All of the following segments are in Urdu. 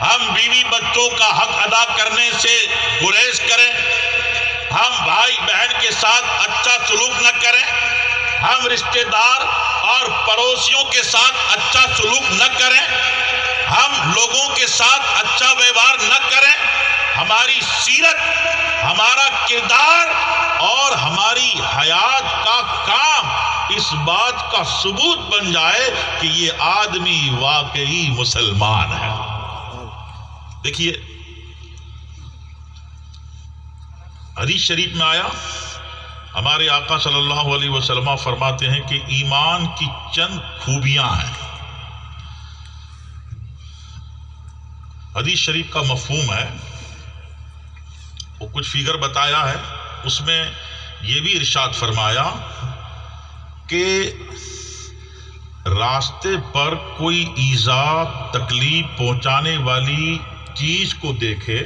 ہم بیوی بچوں کا حق ادا کرنے سے گریز کریں، ہم بھائی بہن کے ساتھ اچھا سلوک نہ کریں، ہم رشتہ دار اور پڑوسیوں کے ساتھ اچھا سلوک نہ کریں، ہم لوگوں کے ساتھ اچھا ویوہار نہ کریں، ہماری سیرت، ہمارا کردار اور ہماری حیات کا کام اس بات کا ثبوت بن جائے کہ یہ آدمی واقعی مسلمان ہے۔ دیکھیے حدیث شریف میں آیا، ہمارے آقا صلی اللہ علیہ وسلم فرماتے ہیں کہ ایمان کی چند خوبیاں ہیں۔ حدیث شریف کا مفہوم ہے، وہ کچھ فگر بتایا ہے، اس میں یہ بھی ارشاد فرمایا کہ راستے پر کوئی ایذا تکلیف پہنچانے والی چیز کو دیکھے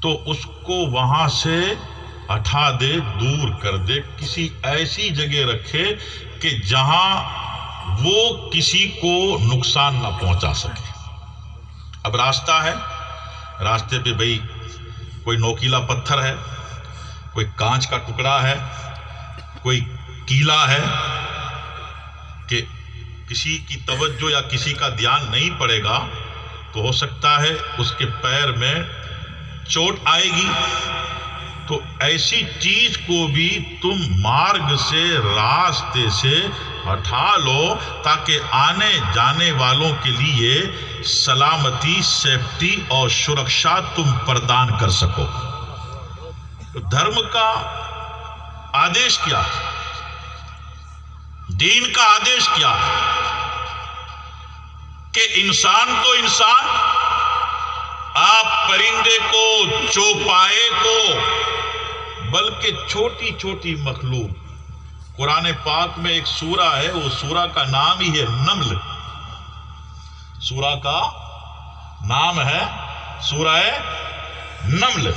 تو اس کو وہاں سے ہٹا دے، دور کر دے، کسی ایسی جگہ رکھے کہ جہاں وہ کسی کو نقصان نہ پہنچا سکے۔ اب راستہ ہے، راستے پہ بھئی کوئی نوکیلا پتھر ہے، کوئی کانچ کا ٹکڑا ہے، کوئی کیلا ہے کہ کسی کی توجہ یا کسی کا دھیان نہیں پڑے گا تو ہو سکتا ہے اس کے پیر میں چوٹ آئے گی، تو ایسی چیز کو بھی تم مارگ سے، راستے سے ہٹا لو تاکہ آنے جانے والوں کے لیے سلامتی، سیفٹی اور سرکشا تم پردان کر سکو۔ تو دھرم کا آدیش کیا ہے؟ دین کا آدیش کیا ہے؟ کہ انسان تو انسان، آپ پرندے کو، چوپائے کو، بلکہ چھوٹی چھوٹی مخلوق۔ قرآن پاک میں ایک سورہ ہے، وہ سورہ کا نام ہی ہے نمل۔ سورہ کا نام ہے سورہ نمل۔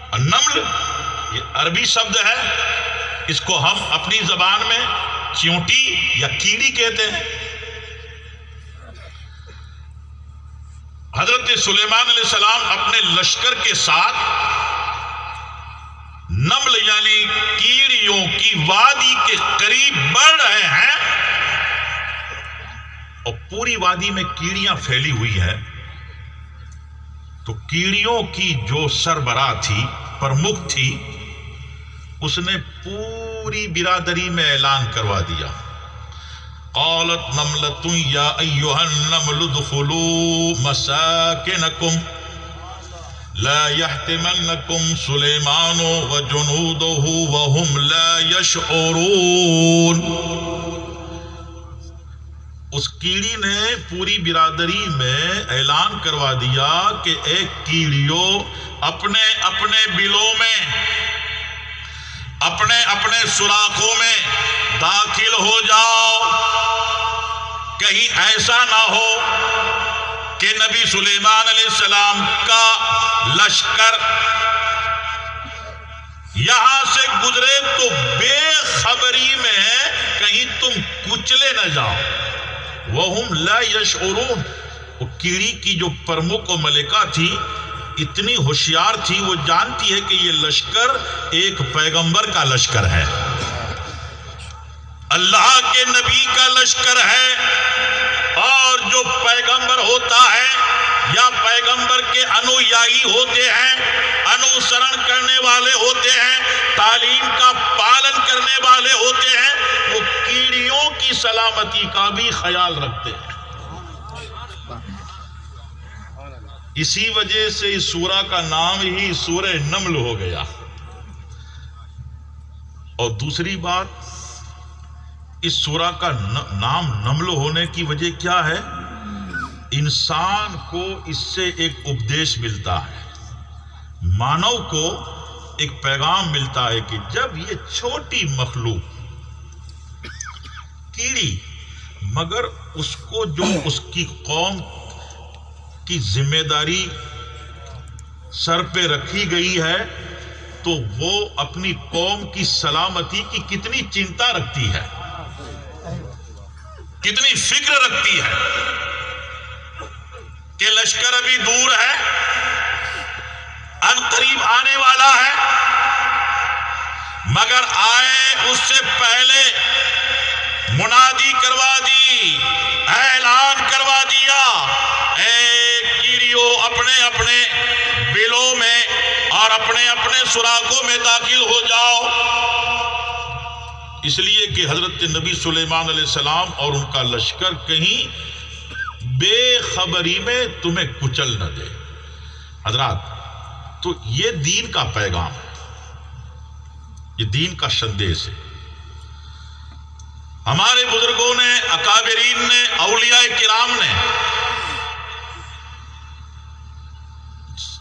اور نمل یہ عربی شبد ہے، اس کو ہم اپنی زبان میں چیونٹی یا کیڑی کہتے ہیں۔ حضرت سلیمان علیہ السلام اپنے لشکر کے ساتھ نمل یعنی کیڑیوں کی وادی کے قریب بڑھ رہے ہیں، اور پوری وادی میں کیڑیاں پھیلی ہوئی ہیں۔ تو کیڑیوں کی جو سربراہ تھی، پرمکھ تھی، اس نے پوری برادری میں اعلان کروا دیا، قالت نملۃ یا ایھا النمل ادخلوا مساکنکم لا يحطمنکم سلیمان وجنودہ وهم لا يشعرون۔ اس کیڑی نے پوری برادری میں اعلان کروا دیا کہ ایک کیڑیوں اپنے اپنے بلوں میں، اپنے اپنے سوراخوں میں داخل ہو جاؤ، کہیں ایسا نہ ہو کہ نبی سلیمان علیہ السلام کا لشکر یہاں سے گزرے تو بے خبری میں کہیں تم کچلے نہ جاؤ۔ وَهُمْ لَا يَشْعُرُونَ۔ وہ کیڑی کی جو پرمکھ و ملکہ تھی اتنی ہوشیار تھی، وہ جانتی ہے کہ یہ لشکر ایک پیغمبر کا لشکر ہے، اللہ کے نبی کا لشکر ہے، اور جو پیغمبر ہوتا ہے یا پیغمبر کے انویائی ہوتے ہیں، انوسرن کرنے والے ہوتے ہیں، تعلیم کا پالن کرنے والے ہوتے ہیں، وہ کیڑیوں کی سلامتی کا بھی خیال رکھتے ہیں۔ اسی وجہ سے اس سورہ کا نام ہی سورہ نمل ہو گیا۔ اور دوسری بات، اس سورہ کا نام نمل ہونے کی وجہ کیا ہے؟ انسان کو اس سے ایک اپدیش ملتا ہے، مانو کو ایک پیغام ملتا ہے کہ جب یہ چھوٹی مخلوق کیڑی، مگر اس کو جو اس کی قوم کی ذمہ داری سر پہ رکھی گئی ہے، تو وہ اپنی قوم کی سلامتی کی کتنی چنتا رکھتی ہے، کتنی فکر رکھتی ہے کہ لشکر ابھی دور ہے، ان قریب آنے والا ہے، مگر آئے اس سے پہلے منادی کروا دی، اعلان کروا دیا، اے کیڑیوں اپنے اپنے بلوں میں اور اپنے اپنے سوراخوں میں داخل ہو جاؤ، اس لیے کہ حضرت نبی سلیمان علیہ السلام اور ان کا لشکر کہیں بے خبری میں تمہیں کچل نہ دے۔ حضرات، تو یہ دین کا پیغام ہے، یہ دین کا سندیش ہے۔ ہمارے بزرگوں نے، اکابرین نے، اولیاء کرام نے،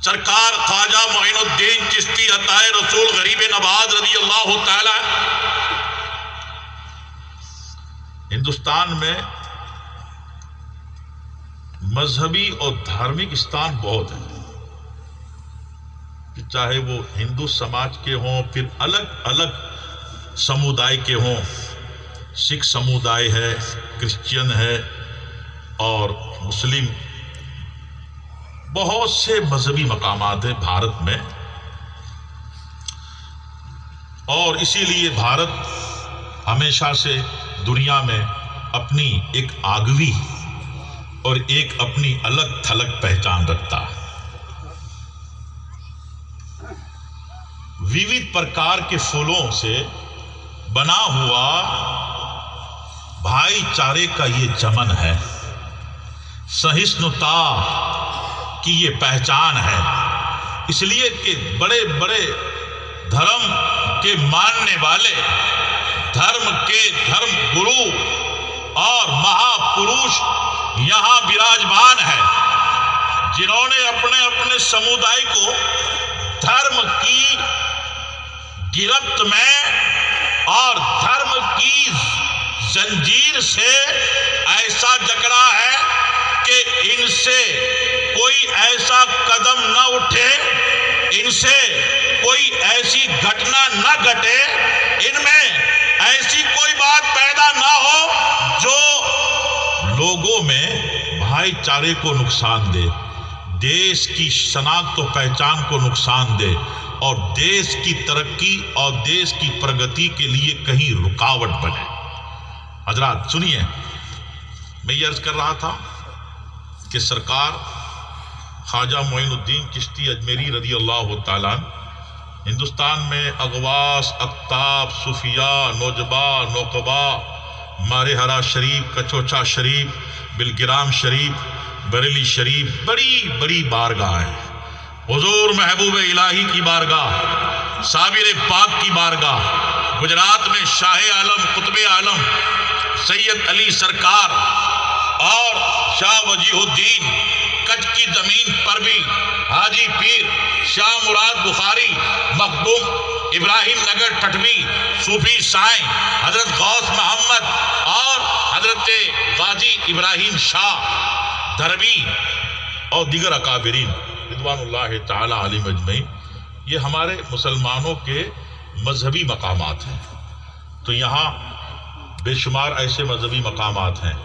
سرکار خواجہ معین الدین چشتی عطائے رسول غریب نواز رضی اللہ تعالی، ہندوستان میں مذہبی اور دھارمک استان بہت ہیں، چاہے وہ ہندو سماج کے ہوں، پھر الگ الگ سمودائے کے ہوں، سکھ سمودائے ہے، کرسچین ہے اور مسلم، بہت سے مذہبی مقامات ہیں بھارت میں، اور اسی لیے بھارت ہمیشہ سے دنیا میں اپنی ایک آگوی اور ایک اپنی الگ تھلگ پہچان رکھتا ہے۔ ویوِد پرکار کے پھولوں سے بنا ہوا بھائی چارے کا یہ چمن ہے، سہسنتا کی یہ پہچان ہے، اس لیے کہ بڑے بڑے دھرم کے ماننے والے، دھرم کے دھرم گرو اور مہا پروش یہاں براجمان ہے، جنہوں نے اپنے اپنے سمودائے کو دھرم کی گرفت میں اور دھرم کی زنجیر سے ایسا جکڑا ہے کہ ان سے کوئی ایسا قدم نہ اٹھے، ان سے کوئی ایسی گھٹنا نہ گھٹے، ان میں ایسی کوئی بات پیدا نہ ہو جو لوگوں میں بھائی چارے کو نقصان دے، دیش کی شناخت و پہچان کو نقصان دے، اور دیش کی ترقی اور دیش کی پرگتی کے لیے کہیں رکاوٹ بنے۔ حضرات سنیے، میں یہ عرض کر رہا تھا کہ سرکار خواجہ معین الدین چشتی اجمیری رضی اللہ تعالیٰ ہندوستان میں اغواس، اقطاب، صوفیاء، نوجبا، نوقبا، مارہرہ شریف، کچوچا شریف، بلگرام شریف، بریلی شریف، بڑی بڑی بارگاہ ہیں، حضور محبوب الہی کی بارگاہ، صابر پاک کی بارگاہ، گجرات میں شاہ عالم، قطب عالم سید علی سرکار اور شاہ وجیہ الدین، کچھ کی زمین پر بھی حاجی پیر شاہ مراد بخاری، مخدوم ابراہیم نگر ٹھٹوی، صوفی سائیں حضرت غوث محمد اور حضرت غازی ابراہیم شاہ دھربی اور دیگر اکابرین رضوان اللہ تعالی علیہم اجمعین، یہ ہمارے مسلمانوں کے مذہبی مقامات ہیں۔ تو یہاں بے شمار ایسے مذہبی مقامات ہیں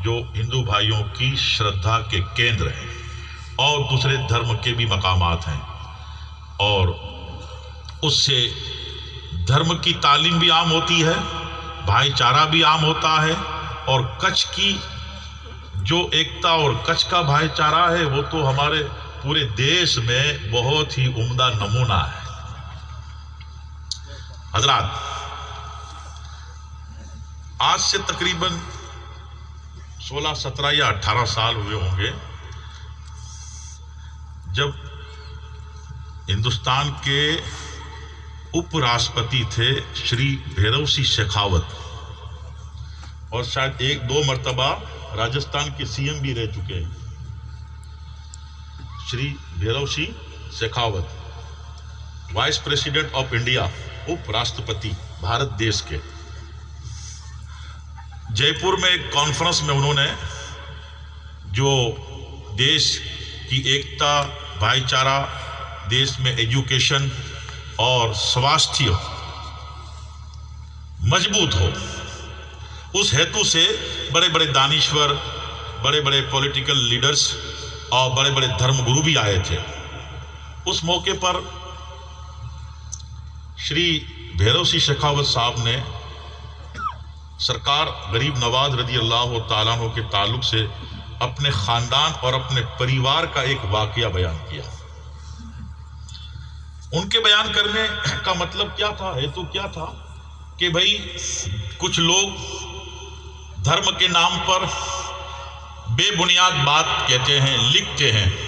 جو ہندو بھائیوں کی شردھا کے کیندر ہیں، اور دوسرے دھرم کے بھی مقامات ہیں، اور اس سے دھرم کی تعلیم بھی عام ہوتی ہے، بھائی چارہ بھی عام ہوتا ہے، اور کچھ کی جو ایکتا اور کچھ کا بھائی چارہ ہے وہ تو ہمارے پورے دیش میں بہت ہی عمدہ نمونہ ہے۔ حضرات، آج سے تقریباً 16، 17 یا 18 سال ہوئے ہوں گے جب ہندوستان کے اپ راشٹرپتی تھے شری بھیرو سی شیخاوت، اور شاید 1-2 مرتبہ راجستھان کے سی ایم بھی رہ چکے ہیں، شری بھیرو Singh Shekhawat, vice president of India, اپ راشٹرپتی بھارت دیش کے۔ جے پور میں ایک کانفرنس میں انہوں نے جو دیش کی ایکتا، بھائی چارہ، دیش میں ایجوکیشن اور سواستھیہ مضبوط ہو، اس ہیتو سے بڑے بڑے دانشور، بڑے بڑے پولیٹیکل لیڈرز اور بڑے بڑے دھرم گرو بھی آئے تھے۔ اس موقع پر شری بھیرو سی شیخاوت صاحب نے سرکار غریب نواز رضی اللہ تعالیٰ عنہ کے تعلق سے اپنے خاندان اور اپنے پریوار کا ایک واقعہ بیان کیا۔ ان کے بیان کرنے کا مطلب کیا تھا؟ تو کیا تھا کہ بھئی کچھ لوگ دھرم کے نام پر بے بنیاد بات کہتے ہیں، لکھتے ہیں،